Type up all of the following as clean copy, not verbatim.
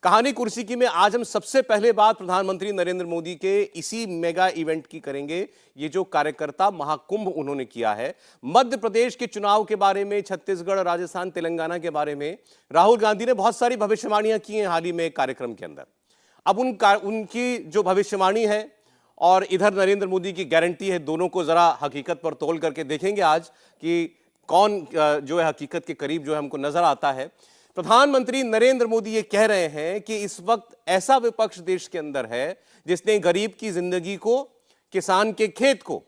कहानी कुर्सी की में आज हम सबसे पहले बात प्रधानमंत्री नरेंद्र मोदी के इसी मेगा इवेंट की करेंगे। ये जो कार्यकर्ता महाकुंभ उन्होंने किया है, मध्य प्रदेश के चुनाव के बारे में, छत्तीसगढ़, राजस्थान, तेलंगाना के बारे में राहुल गांधी ने बहुत सारी भविष्यवाणियां की हैं हाल ही में एक कार्यक्रम के अंदर। अब उनकी जो भविष्यवाणी है और इधर नरेंद्र मोदी की गारंटी है, दोनों को जरा हकीकत पर तोल करके देखेंगे आज कि कौन जो है हकीकत के करीब जो है हमको नजर आता है। प्रधानमंत्री नरेंद्र मोदी ये कह रहे हैं कि इस वक्त ऐसा विपक्ष देश के अंदर है जिसने गरीब की जिंदगी को, किसान के खेत को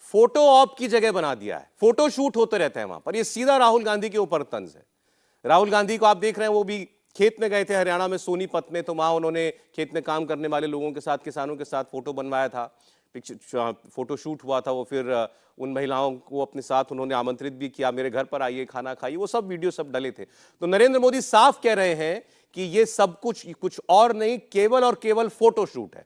फोटो ऑप की जगह बना दिया है। फोटो शूट होते रहते हैं वहां पर। ये सीधा राहुल गांधी के ऊपर तंज है। राहुल गांधी को आप देख रहे हैं, वो भी खेत में गए थे हरियाणा में सोनीपत में, तो वहां उन्होंने खेत में काम करने वाले लोगों के साथ, किसानों के साथ फोटो बनवाया था, फोटो शूट हुआ था। वो फिर उन महिलाओं को अपने साथ उन्होंने आमंत्रित भी किया, मेरे घर पर आइए, खाना खाइए, वो सब वीडियो सब डले थे। तो नरेंद्र मोदी साफ कह रहे हैं कि ये सब कुछ और नहीं, केवल और केवल फोटो शूट है।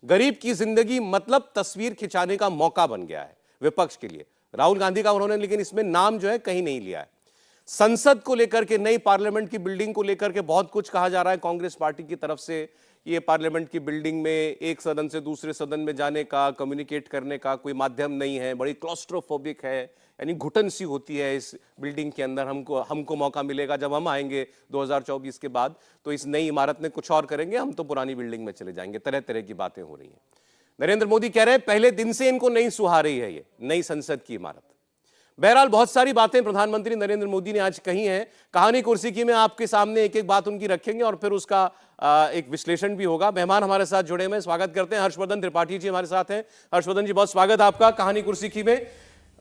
गरीब की जिंदगी मतलब तस्वीर खिंचाने का मौका बन गया है विपक्ष के लिए। राहुल गांधी का उन्होंने लेकिन इसमें नाम जो है कहीं नहीं लिया है। संसद को लेकर के, नई पार्लियामेंट की बिल्डिंग को लेकर के बहुत कुछ कहा जा रहा है कांग्रेस पार्टी की तरफ से। ये पार्लियामेंट की बिल्डिंग में एक सदन से दूसरे सदन में जाने का, कम्युनिकेट करने का कोई माध्यम नहीं है, बड़ी क्लॉस्ट्रोफोबिक है, यानी घुटन सी होती है इस बिल्डिंग के अंदर। हमको मौका मिलेगा जब हम आएंगे 2024 के बाद, तो इस नई इमारत में कुछ और करेंगे, हम तो पुरानी बिल्डिंग में चले जाएंगे। तरह तरह की बातें हो रही हैं। नरेंद्र मोदी कह रहे हैं पहले दिन से इनको नहीं सुहा रही है ये नई संसद की इमारत। बहरहाल बहुत सारी बातें प्रधानमंत्री नरेंद्र मोदी ने आज कही हैं। कहानी कुर्सी की में आपके सामने एक एक बात उनकी रखेंगे और फिर उसका एक विश्लेषण भी होगा। मेहमान हमारे साथ जुड़े हुए, स्वागत करते हैं। हर्षवर्धन त्रिपाठी जी हमारे साथ हैं। हर्षवर्धन जी, बहुत स्वागत आपका कहानी कुर्सी की में।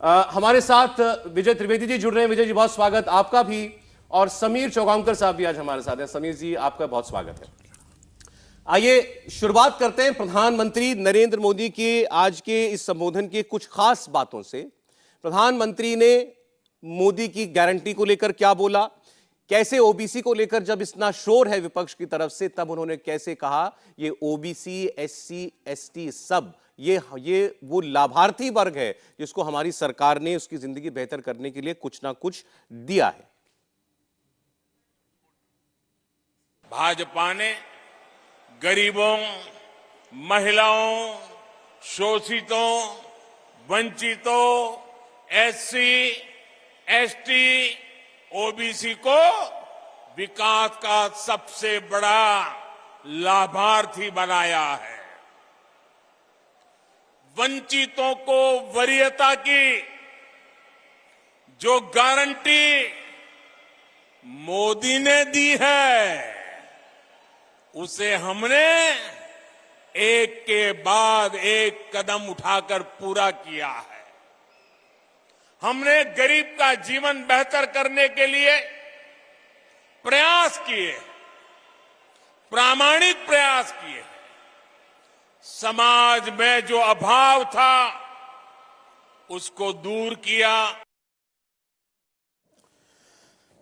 हमारे साथ विजय त्रिवेदी जी जुड़ रहे हैं। विजय जी, बहुत स्वागत आपका भी। और समीर चौगांवकर साहब भी आज हमारे साथ हैं। समीर जी, आपका बहुत स्वागत है। आइए शुरुआत करते हैं प्रधानमंत्री नरेंद्र मोदी के आज के इस संबोधन की कुछ खास बातों से। प्रधानमंत्री ने मोदी की गारंटी को लेकर क्या बोला, कैसे ओबीसी को लेकर जब इतना शोर है विपक्ष की तरफ से, तब उन्होंने कैसे कहा ये ओबीसी, एससी, एसटी सब ये वो लाभार्थी वर्ग है जिसको हमारी सरकार ने उसकी जिंदगी बेहतर करने के लिए कुछ ना कुछ दिया है। भाजपा ने गरीबों, महिलाओं, शोषितों, वंचितों, एससी, एसटी, ओबीसी को विकास का सबसे बड़ा लाभार्थी बनाया है। वंचितों को वरीयता की जो गारंटी मोदी ने दी है, उसे हमने एक के बाद एक कदम उठाकर पूरा किया है। हमने गरीब का जीवन बेहतर करने के लिए प्रयास किए, प्रामाणिक प्रयास किए। समाज में जो अभाव था उसको दूर किया।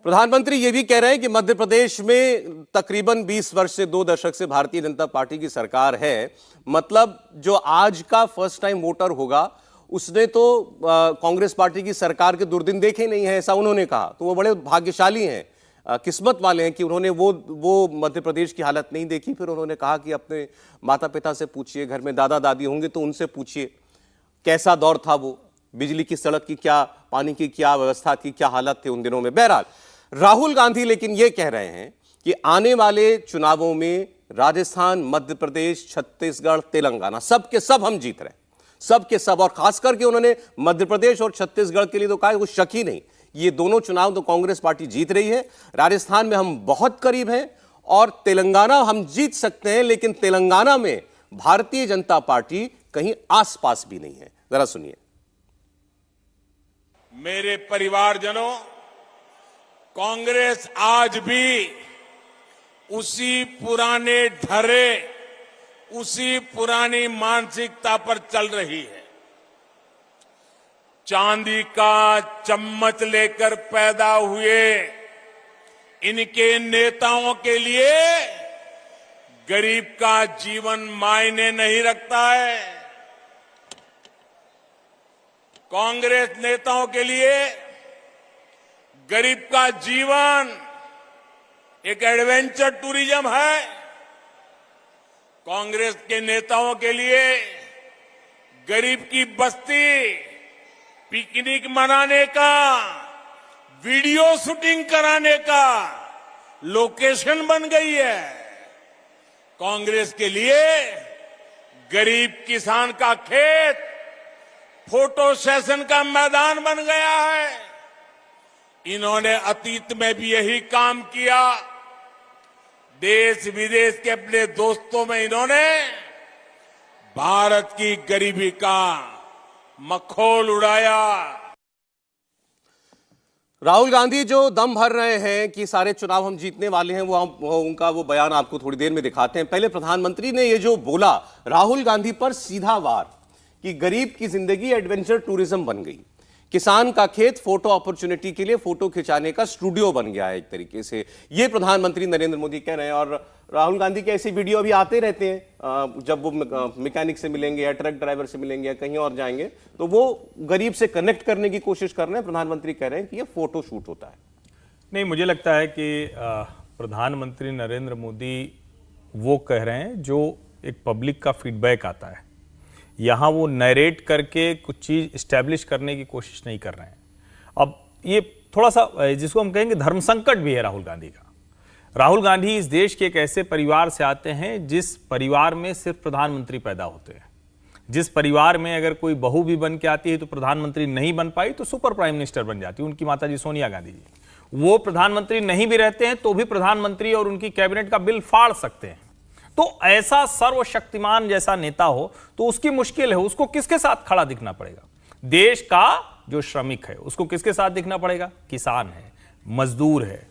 प्रधानमंत्री ये भी कह रहे हैं कि मध्य प्रदेश में तकरीबन 20 वर्ष से 2 दशक से भारतीय जनता पार्टी की सरकार है। मतलब जो आज का फर्स्ट टाइम वोटर होगा उसने तो कांग्रेस पार्टी की सरकार के दुर्दिन देखे नहीं है, ऐसा उन्होंने कहा। तो वो बड़े भाग्यशाली हैं, किस्मत वाले हैं कि उन्होंने वो मध्य प्रदेश की हालत नहीं देखी। फिर उन्होंने कहा कि अपने माता पिता से पूछिए, घर में दादा दादी होंगे तो उनसे पूछिए कैसा दौर था वो, बिजली की, सड़क की क्या, पानी की क्या व्यवस्था थी, क्या हालत थे उन दिनों में। बहरहाल राहुल गांधी लेकिन ये कह रहे हैं कि आने वाले चुनावों में राजस्थान, मध्य प्रदेश, छत्तीसगढ़, तेलंगाना सबके सब हम जीत रहे हैं, सबके सब। और खास करके उन्होंने मध्य प्रदेश और छत्तीसगढ़ के लिए तो कहा कुछ शक ही नहीं, ये दोनों चुनाव तो कांग्रेस पार्टी जीत रही है। राजस्थान में हम बहुत करीब हैं और तेलंगाना हम जीत सकते हैं, लेकिन तेलंगाना में भारतीय जनता पार्टी कहीं आसपास भी नहीं है। जरा सुनिए। मेरे परिवारजनों, कांग्रेस आज भी उसी पुराने ढर्रे, उसी पुरानी मानसिकता पर चल रही है। चांदी का चम्मच लेकर पैदा हुए इनके नेताओं के लिए गरीब का जीवन मायने नहीं रखता है। कांग्रेस नेताओं के लिए गरीब का जीवन एक एडवेंचर टूरिज्म है। कांग्रेस के नेताओं के लिए गरीब की बस्ती पिकनिक मनाने का, वीडियो शूटिंग कराने का लोकेशन बन गई है। कांग्रेस के लिए गरीब किसान का खेत फोटो सेशन का मैदान बन गया है। इन्होंने अतीत में भी यही काम किया। देश विदेश के अपने दोस्तों में इन्होंने भारत की गरीबी का मखौल उड़ाया। राहुल गांधी जो दम भर रहे हैं कि सारे चुनाव हम जीतने वाले हैं, उनका वो बयान आपको थोड़ी देर में दिखाते हैं। पहले प्रधानमंत्री ने ये जो बोला राहुल गांधी पर सीधा वार कि गरीब की जिंदगी एडवेंचर टूरिज्म बन गई, किसान का खेत फोटो अपॉर्चुनिटी के लिए फोटो खिंचाने का स्टूडियो बन गया है एक तरीके से, ये प्रधानमंत्री नरेंद्र मोदी कह रहे हैं। और राहुल गांधी के ऐसे वीडियो अभी आते रहते हैं, जब वो मैकेनिक से मिलेंगे या ट्रक ड्राइवर से मिलेंगे या कहीं और जाएंगे तो वो गरीब से कनेक्ट करने की कोशिश कर रहे हैं। प्रधानमंत्री कह रहे हैं कि ये फोटो शूट होता है। नहीं, मुझे लगता है कि प्रधानमंत्री नरेंद्र मोदी वो कह रहे हैं जो एक पब्लिक का फीडबैक आता है। यहाँ वो नरेट करके कुछ चीज़ इस्टेब्लिश करने की कोशिश नहीं कर रहे हैं। अब ये थोड़ा सा जिसको हम कहेंगे धर्म संकट भी है राहुल गांधी का। राहुल गांधी इस देश के एक ऐसे परिवार से आते हैं जिस परिवार में सिर्फ प्रधानमंत्री पैदा होते हैं। जिस परिवार में अगर कोई बहू भी बन के आती है तो प्रधानमंत्री नहीं बन पाई तो सुपर प्राइम मिनिस्टर बन जाती है, उनकी माताजी सोनिया गांधी जी। वो प्रधानमंत्री नहीं भी रहते हैं तो भी प्रधानमंत्री और उनकी कैबिनेट का बिल फाड़ सकते हैं। तो ऐसा सर्वशक्तिमान जैसा नेता हो तो उसकी मुश्किल है, उसको किसके साथ खड़ा दिखना पड़ेगा? देश का जो श्रमिक है उसको किसके साथ दिखना पड़ेगा? किसान है, मजदूर है।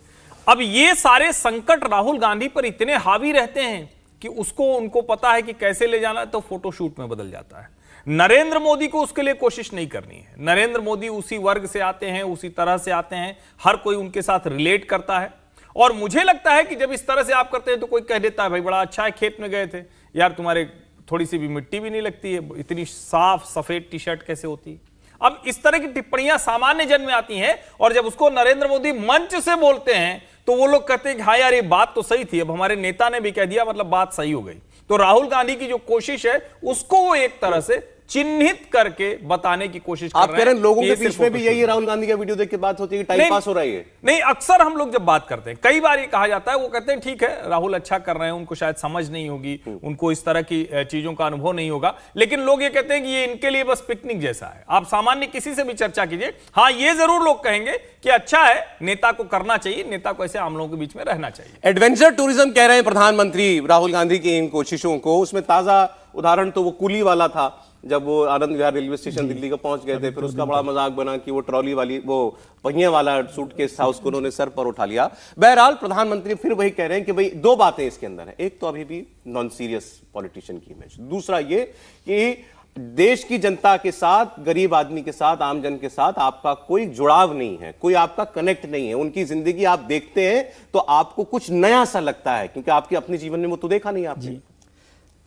अब ये सारे संकट राहुल गांधी पर इतने हावी रहते हैं कि उसको उनको पता है कि कैसे ले जाना है, तो फोटोशूट में बदल जाता है। नरेंद्र मोदी को उसके लिए कोशिश नहीं करनी है। नरेंद्र मोदी उसी वर्ग से आते हैं, उसी तरह से आते हैं, हर कोई उनके साथ रिलेट करता है। और मुझे लगता है कि जब इस तरह से आप करते हैं तो कोई कह देता है भाई बड़ा अच्छा है, खेत में गए थे यार, तुम्हारे थोड़ी सी भी मिट्टी भी नहीं लगती है, इतनी साफ सफेद टी शर्ट कैसे होती है। अब इस तरह की टिप्पणियां सामान्य जन में आती हैं और जब उसको नरेंद्र मोदी मंच से बोलते हैं तो वो लोग कहते हैं कि हाँ यार ये बात तो सही थी, अब हमारे नेता ने भी कह दिया मतलब बात सही हो गई। तो राहुल गांधी की जो कोशिश है उसको वो एक तरह से चिन्हित करके बताने की कोशिश कर आप कह रहे हैं लोगों कि के ये बीच सिर्फ में भी फोटो यही राहुल गांधी का वीडियो देख के बात होती है कि टाइम पास हो रहा है। नहीं, अक्सर हम लोग जब बात करते हैं कई बार ये कहा जाता है, वो कहते हैं ठीक है राहुल अच्छा कर रहे हैं, उनको शायद समझ नहीं होगी, उनको इस तरह की चीजों का अनुभव नहीं होगा, लेकिन लोग ये कहते हैं कि ये इनके लिए बस पिकनिक जैसा है। आप सामान्य किसी से भी चर्चा कीजिए, हाँ ये जरूर लोग कहेंगे कि अच्छा है, नेता को करना चाहिए, नेता को ऐसे आम लोगों के बीच में रहना चाहिए। एडवेंचर टूरिज्म कह रहे हैं प्रधानमंत्री राहुल गांधी की इन कोशिशों को। उसमें ताजा उदाहरण तो वो कुली वाला था, जब वो आनंद विहार रेलवे स्टेशन दिल्ली का पहुंच गए थे, फिर उसका बड़ा मजाक बना कि वो ट्रॉली वाली वो पहिए वाला सूटकेस था उसको उन्होंने सर पर उठा लिया। बहरहाल प्रधानमंत्री फिर वही कह रहे हैं कि भाई दो बातें इसके अंदर है, एक तो अभी भी नॉन सीरियस पॉलिटिशियन की इमेज, दूसरा ये कि देश की जनता के साथ, गरीब आदमी के साथ, आम जन के साथ आपका कोई जुड़ाव नहीं है, कोई आपका कनेक्ट नहीं है। उनकी जिंदगी आप देखते हैं तो आपको कुछ नया सा लगता है, क्योंकि आपके अपने जीवन में वो तो देखा नहीं आपने।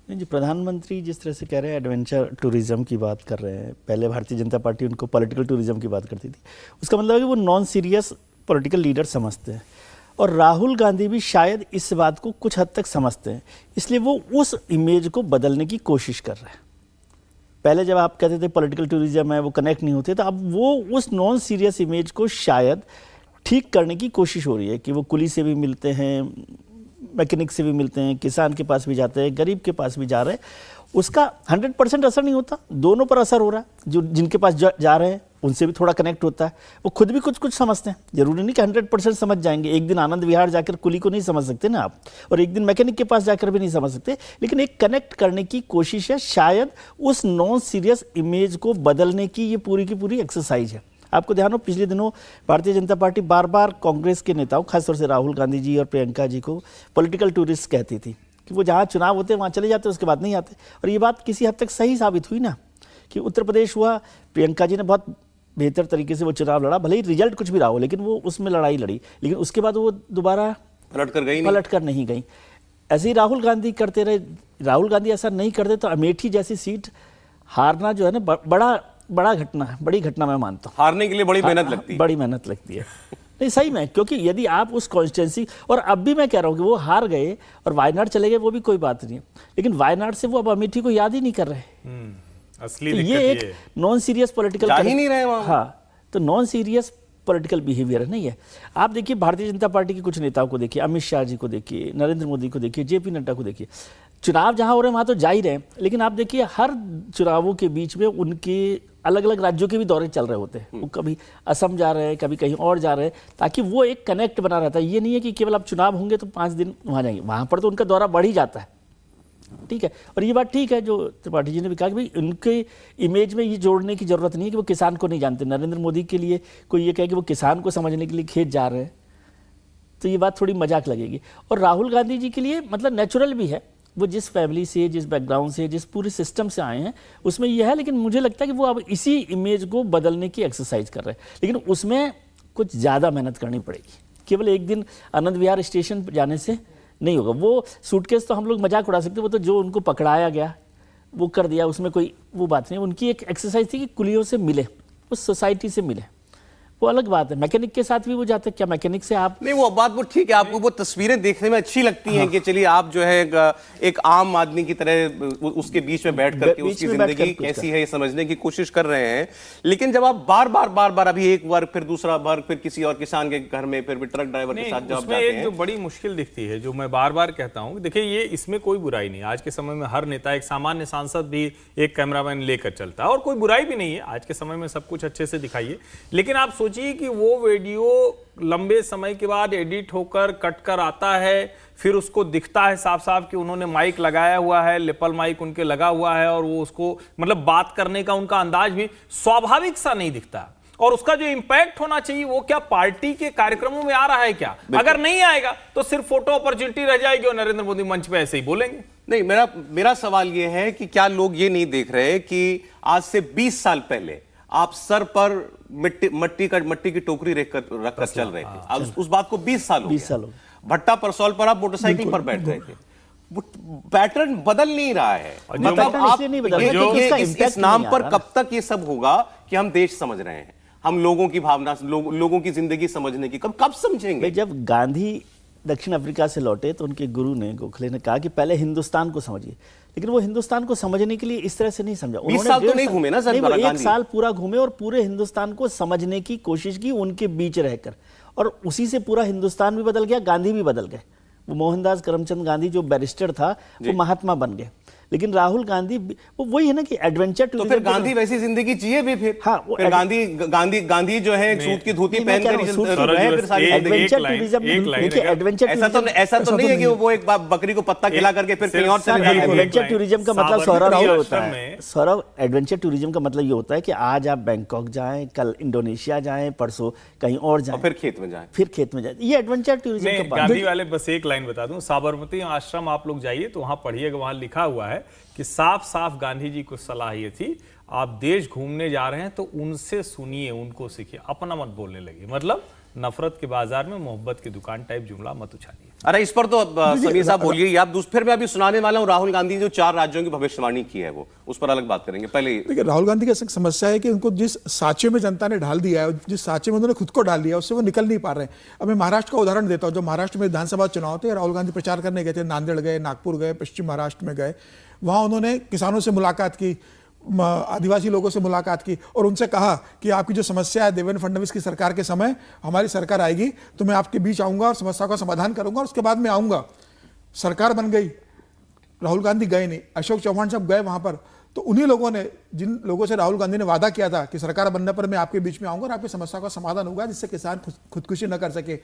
जी, प्रधानमंत्री जिस तरह से कह रहे हैं एडवेंचर टूरिज्म की बात कर रहे हैं, पहले भारतीय जनता पार्टी उनको पॉलिटिकल टूरिज्म की बात करती थी, उसका मतलब है कि वो नॉन सीरियस पॉलिटिकल लीडर समझते हैं। और राहुल गांधी भी शायद इस बात को कुछ हद तक समझते हैं, इसलिए वो उस इमेज को बदलने की कोशिश कर रहे हैं। पहले जब आप कहते थे पॉलिटिकल टूरिज्म है, वो कनेक्ट नहीं होते, तो अब वो उस नॉन सीरियस इमेज को शायद ठीक करने की कोशिश हो रही है कि वो कुली से भी मिलते हैं, मैकेनिक से भी मिलते हैं, किसान के पास भी जाते हैं, गरीब के पास भी जा रहे हैं। उसका 100% असर नहीं होता, दोनों पर असर हो रहा है। जो जिनके पास जा रहे हैं उनसे भी थोड़ा कनेक्ट होता है, वो खुद भी कुछ कुछ समझते हैं। जरूरी नहीं कि 100% समझ जाएंगे। एक दिन आनंद विहार जाकर कुली को नहीं समझ सकते ना आप, और एक दिन मैकेनिक के पास जाकर भी नहीं समझ सकते, लेकिन एक कनेक्ट करने की कोशिश है। शायद उस नॉन सीरियस इमेज को बदलने की ये पूरी की पूरी एक्सरसाइज है। आपको ध्यान हो, पिछले दिनों भारतीय जनता पार्टी बार बार कांग्रेस के नेताओं, खासतौर से राहुल गांधी जी और प्रियंका जी को पॉलिटिकल टूरिस्ट कहती थी कि वो जहाँ चुनाव होते हैं वहाँ चले जाते, उसके बाद नहीं आते। और ये बात किसी हद तक सही साबित हुई ना, कि उत्तर प्रदेश हुआ, प्रियंका जी ने बहुत बेहतर तरीके से वो चुनाव लड़ा, भले ही रिजल्ट कुछ भी रहा हो, लेकिन वो उसमें लड़ाई लड़ी, लेकिन उसके बाद वो दोबारा पलट कर नहीं गई। ऐसे ही राहुल गांधी करते रहे। राहुल गांधी ऐसा नहीं करते तो अमेठी जैसी सीट हारना जो है ना बड़ी घटना मैं मानता हूँ। हारने के लिए बड़ी मेहनत लगती है। बड़ी मेहनत लगती है। नहीं सही में, क्योंकि यदि आप उस कॉन्स्टिट्यूंसी, और अब भी मैं कह रहा हूँ कि वो हार गए और वायनाड चले गए, वो भी कोई बात नहीं है, लेकिन वायनाड से वो अब अमेठी को याद ही नहीं कर रहे। असली तो दिक्कत ये ये एक है। नॉन सीरियस पॉलिटिकल, जा ही नहीं रहे वहाँ। हाँ, तो नॉन सीरियस पॉलिटिकल बिहेवियर नहीं है। आप देखिए भारतीय जनता पार्टी के कुछ नेताओं को देखिए, अमित शाह जी को देखिए, नरेंद्र मोदी को देखिए, जेपी नड्डा को देखिए, चुनाव जहां हो रहे हैं वहां तो जा ही रहे हैं, लेकिन आप देखिए हर चुनावों के बीच में उनके अलग अलग राज्यों के भी दौरे चल रहे होते हैं। वो कभी असम जा रहे हैं, कभी कहीं और जा रहे हैं, ताकि वो एक कनेक्ट बना रहता है। ये नहीं है कि केवल आप चुनाव होंगे तो 5 दिन वहां जाएंगे, वहां पर तो उनका दौरा बढ़ ही जाता है। ठीक है, और ये बात ठीक है जो त्रिपाठी जी ने भी कहा कि भाई उनके इमेज में ये जोड़ने की जरूरत नहीं है कि वो किसान को नहीं जानते। नरेंद्र मोदी के लिए कोई ये कहे कि वो किसान को समझने के लिए खेत जा रहे हैं, तो ये बात थोड़ी मजाक लगेगी। और राहुल गांधी जी के लिए मतलब नेचुरल भी है, वो जिस फैमिली से, जिस बैकग्राउंड से, जिस पूरे सिस्टम से आए हैं उसमें यह है, लेकिन मुझे लगता है कि वो अब इसी इमेज को बदलने की एक्सरसाइज कर रहे हैं, लेकिन उसमें कुछ ज़्यादा मेहनत करनी पड़ेगी। केवल एक दिन आनंद विहार स्टेशन जाने से नहीं होगा। वो सूटकेस तो हम लोग मजाक उड़ा सकते हैं, वो तो जो उनको पकड़ाया गया वो कर दिया, उसमें कोई वो बात नहीं। उनकी एक एक्सरसाइज थी कि कुलियों से मिले, उस सोसाइटी से मिले, वो अलग बात है। मैकेनिक के साथ भी वो जाते हैं, क्या मैकेनिक से आप नहीं, वो बात वो ठीक है, आपको वो तस्वीरें देखने में अच्छी लगती हैं कि चलिए आप जो है एक आम आदमी की तरह उसके बीच में बैठ करके बीच उसकी में बैठ जिंदगी कर कुछ कैसी है ये समझने की कोशिश कर रहे हैं। लेकिन जब आप बार बार अभी एक वर्ग फिर दूसरा वर्ग फिर किसी और किसान के घर में फिर भी ट्रक ड्राइवर के साथ जब उसमें जाते एक हैं, जो बड़ी मुश्किल दिखती है, जो मैं बार बार कहता हूं, देखिए ये इसमें कोई बुराई नहीं। आज के समय में हर नेता, एक सामान्य सांसद भी एक कैमरामैन लेकर चलता है, और कोई बुराई भी नहीं है। आज के समय में सब कुछ अच्छे से दिखाइए, लेकिन आप सोचिए कि वो वीडियो लंबे समय के बाद एडिट होकर कट कर आता है, फिर उसको दिखता है साफ साफ कि उन्होंने माइक लगाया हुआ है, लेपल माइक उनके लगा हुआ है, और वो उसको मतलब बात करने का उनका अंदाज भी स्वाभाविक सा नहीं दिखता। और उसका जो इंपैक्ट होना चाहिए वो क्या पार्टी के कार्यक्रमों में आ रहा है क्या? अगर नहीं आएगा तो सिर्फ फोटो अपॉर्चुनिटी रह जाएगी और नरेंद्र मोदी मंच पे ऐसे ही बोलेंगे। नहीं, मेरा सवाल यह है कि क्या लोग ये नहीं देख रहे कि आज से 20 साल पहले आप सर पर मट्टी की टोकरी रखकर चल रहे थे। आज उस बात को 20 साल हो गया। भट्टा परसौल पर आप मोटरसाइकिल पर बैठ रहे थे। पैटर्न बदल नहीं रहा है। मतलब आप इस नाम पर कब तक ये सब होगा कि हम देश समझ रहे हैं, हम लोगों की भावना, लोगों की जिंदगी समझने की कब समझेंगे? जब गांधी दक्षिण अफ्रीका से लौटे तो उनके गुरु ने, गोखले ने कहा कि पहले हिंदुस्तान को समझिए, लेकिन वो हिंदुस्तान को समझने के लिए इस तरह से नहीं समझा। 20 साल तो नहीं घूमे ना सर, 1 साल पूरा घूमे और पूरे हिंदुस्तान को समझने की कोशिश की उनके बीच रहकर, और उसी से पूरा हिंदुस्तान भी बदल गया, गांधी भी बदल गए। वो मोहनदास करमचंद गांधी जो बैरिस्टर था वो महात्मा बन गए। लेकिन राहुल गांधी वो वही है ना कि एडवेंचर तो फिर गांधी वैसी जिंदगी जिए भी फिर। हाँ, फिर गांधी जो है सूट की धोती पहन कर एडवेंचर टूरिज्म। देखिए एडवेंचर ऐसा तो नहीं है कि वो एक बकरी को पत्ता खिला करके फिर कहीं और चले जाए। एडवेंचर टूरिज्म का मतलब सौरभ ये होता है, सौरभ एडवेंचर टूरिज्म का मतलब ये होता है कि आज आप बैंकॉक जाएं, कल इंडोनेशिया जाएं, परसों कहीं और जाएं, फिर खेत में जाएं। ये एडवेंचर टूरिज्म का बात है। गांधी वाले बस एक लाइन बता दूं, साबरमती आश्रम आप लोग जाइए तो वहां पढ़िएगा, वहां लिखा हुआ है कि साफ साफ गांधी जी को सलाह ये थी, आप देश घूमने जा रहे हैं तो उनसे सुनिए, उनको सीखिए, अपना मत बोलने लगे। मतलब नफरत के बाजार में मोहब्बत की दुकान टाइप जुमला मत उछालिए। अरे इस पर तो समीर साहब बोलिए। आप फिर मैं अभी सुनाने वाला हूं राहुल गांधी जो 4 राज्यों की भविष्यवाणी की है, वो उस पर अलग बात करेंगे। पहले देखिए राहुल गांधी की समस्या है कि उनको जिस सांचे में जनता ने ढाल दिया है, जिस सांचे में उन्होंने खुद को डाल दिया, उससे वो निकल नहीं पा रहे हैं। अब मैं महाराष्ट्र का उदाहरण देता हूं। जो महाराष्ट्र में विधानसभा चुनाव थे, राहुल गांधी प्रचार करने गए थे, नांदेड़ गए, नागपुर गए, पश्चिम महाराष्ट्र में गए। वहां उन्होंने किसानों से मुलाकात की, आदिवासी लोगों से मुलाकात की और उनसे कहा कि आपकी जो समस्या है, देवेंद्र फडणवीस की सरकार के समय हमारी सरकार आएगी तो मैं आपके बीच आऊंगा और समस्या का समाधान करूंगा और उसके बाद मैं आऊंगा। सरकार बन गई, राहुल गांधी गए नहीं, अशोक चौहान साहब गए वहां पर। तो उन्हीं लोगों ने, जिन लोगों से राहुल गांधी ने वादा किया था कि सरकार बनने पर मैं आपके बीच में आऊंगा और आपकी समस्या का समाधान होगा जिससे किसान खुदकुशी न कर सके,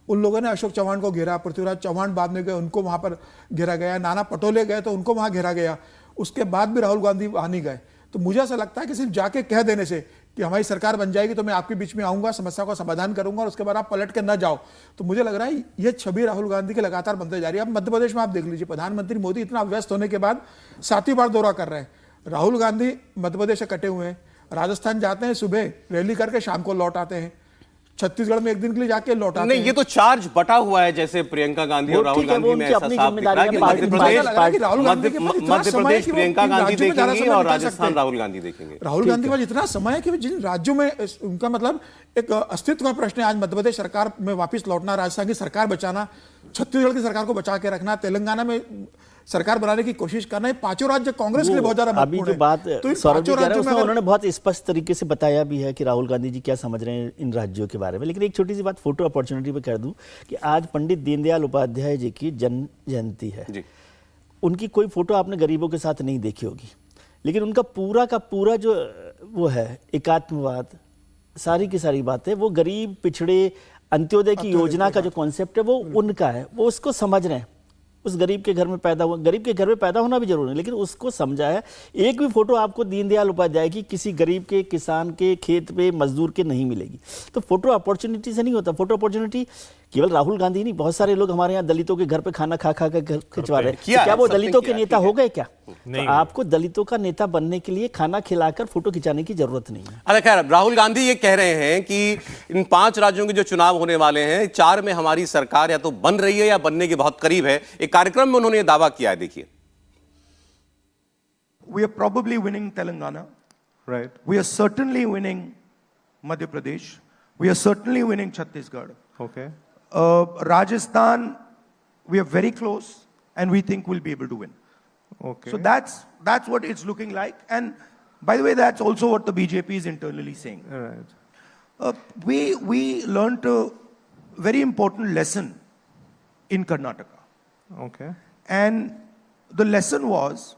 उन लोगों ने अशोक चौहान को घेरा। पृथ्वीराज चौहान बाद में गए, उनको वहां पर घेरा गया। नाना पटोले गए तो उनको वहां घेरा गया। उसके बाद भी राहुल गांधी वहां नहीं गए। तो मुझे ऐसा लगता है कि सिर्फ जाके कह देने से कि हमारी सरकार बन जाएगी तो मैं आपके बीच में आऊंगा, समस्या का समाधान करूंगा और उसके बाद आप पलट के न जाओ, तो मुझे लग रहा है ये छवि राहुल गांधी की लगातार बनते जा रही है। अब मध्य प्रदेश में आप देख लीजिए, प्रधानमंत्री मोदी इतना व्यस्त होने के बाद 7वीं बार दौरा कर रहे हैं। राहुल गांधी मध्य प्रदेश से कटे हुए हैं, राजस्थान जाते हैं, सुबह रैली करके शाम को लौट आते हैं। छत्तीसगढ़ में एक दिन के लिए जाके लौटाते नहीं, हैं। ये तो चार्ज बटा हुआ है, जैसे प्रियंका गांधी और वो राहुल ठीक है, गांधी वो में उनकी ऐसा अपनी साफ दिख रहा है कि जिम्मेदारी मध्य है, प्रदेश ऐसा लगा कि राहुल गांधी के पास इतना मध्य समय है प्रदेश कि वो प्रियंका इन गांधी राज्यों में ज्यादा देखेंगी समय और निकाल सकते राजस्थान हैं। राहुल गांधी देखेंगे। राहुल गांधी के पास इतना समय है कि जिन राज्यों में उनका मतलब एक अस्तित्व का प्रश्न है, आज मध्य प्रदेश सरकार में वापस लौटना, राजस्थान की सरकार बचाना, छत्तीसगढ़ की सरकार को बचा के रखना, तेलंगाना में सरकार बनाने की कोशिश करना, ये पांचों राज्य कांग्रेस के लिए बहुत ज्यादा अभी महत्वपूर्ण जो बात है। तो इन सौरभ जी पांचों कह रहे हैं राज्यों में उसमें अगर उन्होंने बहुत स्पष्ट तरीके से बताया भी है कि राहुल गांधी जी क्या समझ रहे हैं इन राज्यों के बारे में। लेकिन एक छोटी सी बात फोटो अपॉर्चुनिटी पे कर दूं कि आज पंडित दीनदयाल उपाध्याय जी की जन्म जयंती है। जी। उनकी कोई फोटो आपने गरीबों के साथ नहीं देखी होगी, लेकिन उनका पूरा का पूरा जो वो है एकात्मवाद, सारी की सारी बातें, वो गरीब पिछड़े अंत्योदय की योजना का जो कॉन्सेप्ट है वो उनका है, वो उसको समझ रहे हैं। उस गरीब के घर में पैदा हुआ, गरीब के घर में पैदा होना भी जरूरी है, लेकिन उसको समझा है। एक भी फोटो आपको दीनदयाल उपाध्याय की किसी गरीब के, किसान के, खेत पे मजदूर के नहीं मिलेगी। तो फोटो अपॉर्चुनिटी से नहीं होता। फोटो अपॉर्चुनिटी केवल राहुल गांधी नहीं, बहुत सारे लोग हमारे यहाँ दलितों के घर पे खाना खा खा कर खिंचवा रहे हैं। किया तो क्या है, वो सबने दलितों किया, के नेता ठीक हो है। गए क्या? नहीं तो आपको दलितों का नेता बनने के लिए खाना खिलाकर फोटो खिंचाने की जरूरत नहीं है। अच्छा, खैर राहुल गांधी ये कह रहे हैं कि इन 5 राज्यों के जो चुनाव होने वाले हैं, 4 में हमारी सरकार या तो बन रही है या बनने के बहुत करीब है। एक कार्यक्रम में उन्होंने ये दावा किया है, देखिए। We are probably winning Telangana. Right. We are certainly winning Madhya Pradesh. We are certainly winning Chhattisgarh. Okay. Rajasthan, we are very close, and we think we'll be able to win. Okay. So that's what it's looking like. And by the way, that's also what the BJP is internally saying. Right. We learned a very important lesson in Karnataka. Okay. And the lesson was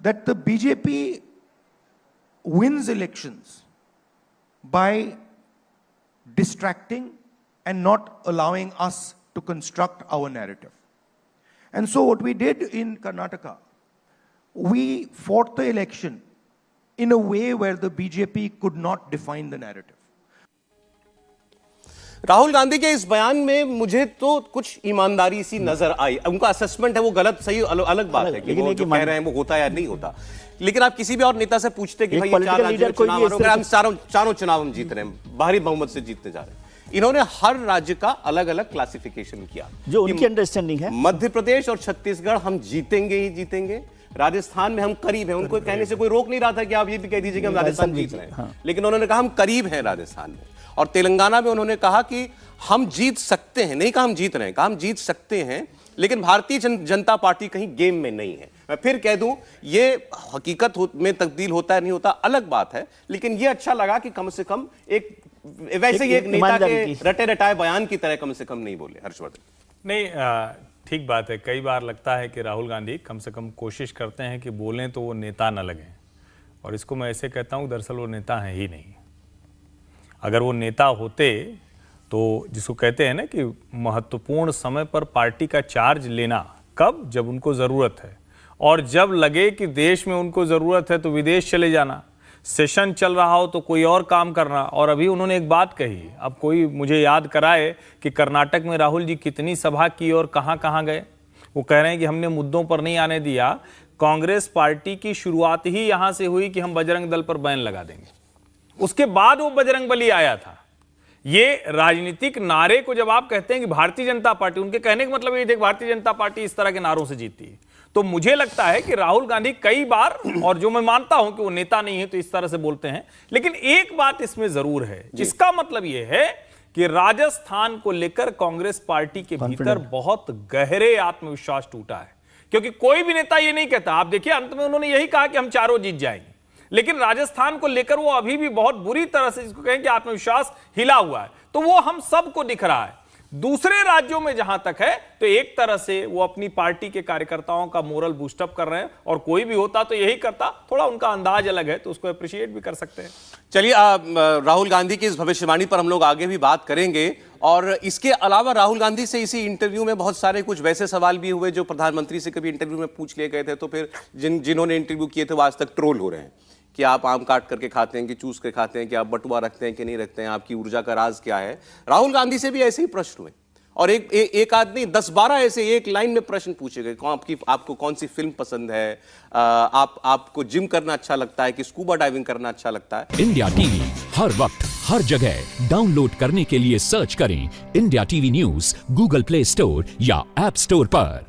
that the BJP wins elections by distracting and not allowing us to construct our narrative. And so what we did in Karnataka, we fought the election in a way where the BJP could not define the narrative. Rahul Gandhi के इस बयान में मुझे तो कुछ ईमानदारी सी नजर आई। उनका असेसमेंट है वो गलत सही अलग बात है कि लेकिन वो एक जो कह रहे हैं वो होता या नहीं होता। लेकिन आप किसी भी और नेता से पूछते कि एक भाई ये 4 political राज्यों leader में कोई चुनाव भी आ रहे इस हैं, हम चारों चुनाव हम जीत रहे हैं, भारी बहुमत से जीतने जा रहे हैं। इन्होंने हर राज्य का अलग अलग क्लासिफिकेशन किया, जो उनकी अंडरस्टैंडिंग है। मध्य प्रदेश और छत्तीसगढ़ हम जीतेंगे ही जीतेंगे, राजस्थान में हम करीब हैं। उनको कहने से कोई रोक नहीं रहा था कि आप ये भी कह दीजिए कि हम राजस्थान जीत रहे हैं, लेकिन उन्होंने कहा हम करीब हैं राजस्थान में। और तेलंगाना में उन्होंने कहा कि हम जीत सकते हैं, नहीं कहा हम जीत रहे हैं, कहा हम जीत सकते हैं, लेकिन भारतीय जनता पार्टी कहीं गेम में नहीं है। मैं फिर कह दूं, ये हकीकत में तब्दील होता है नहीं होता अलग बात है, लेकिन ये अच्छा लगा कि कम से कम एक वैसे ही एक नेता के रटे रटाए बयान की तरह कम से कम नहीं बोले। हर्षवर्धन नहीं, ठीक बात है। कई बार लगता है कि राहुल गांधी कम से कम कोशिश करते हैं कि बोलें तो वो नेता न लगें, और इसको मैं ऐसे कहता हूं, दरअसल वो नेता हैं ही नहीं। अगर वो नेता होते तो जिसको कहते हैं ना कि महत्वपूर्ण समय पर पार्टी का चार्ज लेना, कब? जब उनको ज़रूरत है, और जब लगे कि देश में उनको ज़रूरत है तो विदेश चले जाना, सेशन चल रहा हो तो कोई और काम करना। और अभी उन्होंने एक बात कही, अब कोई मुझे याद कराए कि कर्नाटक में राहुल जी कितनी सभा की और कहाँ कहाँ गए। वो कह रहे हैं कि हमने मुद्दों पर नहीं आने दिया, कांग्रेस पार्टी की शुरुआत ही यहाँ से हुई कि हम बजरंग दल पर बैन लगा देंगे। उसके बाद वो बजरंग बली आया था। ये राजनीतिक नारे को जब आप कहते हैं कि भारतीय जनता पार्टी, उनके कहने का मतलब ये थे कि भारतीय जनता पार्टी इस तरह के नारों से जीतती है, तो मुझे लगता है कि राहुल गांधी कई बार, और जो मैं मानता हूं कि वो नेता नहीं है तो इस तरह से बोलते हैं, लेकिन एक बात इसमें जरूर है, जिसका मतलब यह है कि राजस्थान को लेकर कांग्रेस पार्टी के भीतर बहुत गहरे आत्मविश्वास टूटा है। क्योंकि कोई भी नेता ये नहीं कहता, आप देखिए अंत में उन्होंने यही कहा कि हम चारों जीत जाएंगे, लेकिन राजस्थान को लेकर वो अभी भी बहुत बुरी तरह से, जिसको कहें कि आत्मविश्वास हिला हुआ है। तो वो हम सबको दिख रहा है। दूसरे राज्यों में जहां तक है तो एक तरह से वो अपनी पार्टी के कार्यकर्ताओं का मोरल बूस्टअप कर रहे हैं, और कोई भी होता तो यही करता। थोड़ा उनका अंदाज अलग है तो उसको अप्रिशिएट भी कर सकते हैं। चलिए, राहुल गांधी की इस भविष्यवाणी पर हम लोग आगे भी बात करेंगे, और इसके अलावा राहुल गांधी से इसी इंटरव्यू में बहुत सारे कुछ वैसे सवाल भी हुए जो प्रधानमंत्री से कभी इंटरव्यू में पूछ लिए गए थे, तो फिर जिन्होंने इंटरव्यू किए थे वो आज तक ट्रोल हो रहे हैं कि आप आम काट करके खाते हैं कि चूस के खाते हैं, कि आप बटुआ रखते हैं कि नहीं रखते हैं, आपकी ऊर्जा का राज क्या है। राहुल गांधी से भी ऐसे ही प्रश्न हुए, और एक आदमी 10-12 ऐसे एक लाइन में प्रश्न पूछे गए। आपको कौन सी फिल्म पसंद है, आपको जिम करना अच्छा लगता है कि स्कूबा डाइविंग करना अच्छा लगता है। इंडिया टीवी हर वक्त हर जगह डाउनलोड करने के लिए सर्च करें India TV news Google play store या ऐप स्टोर पर।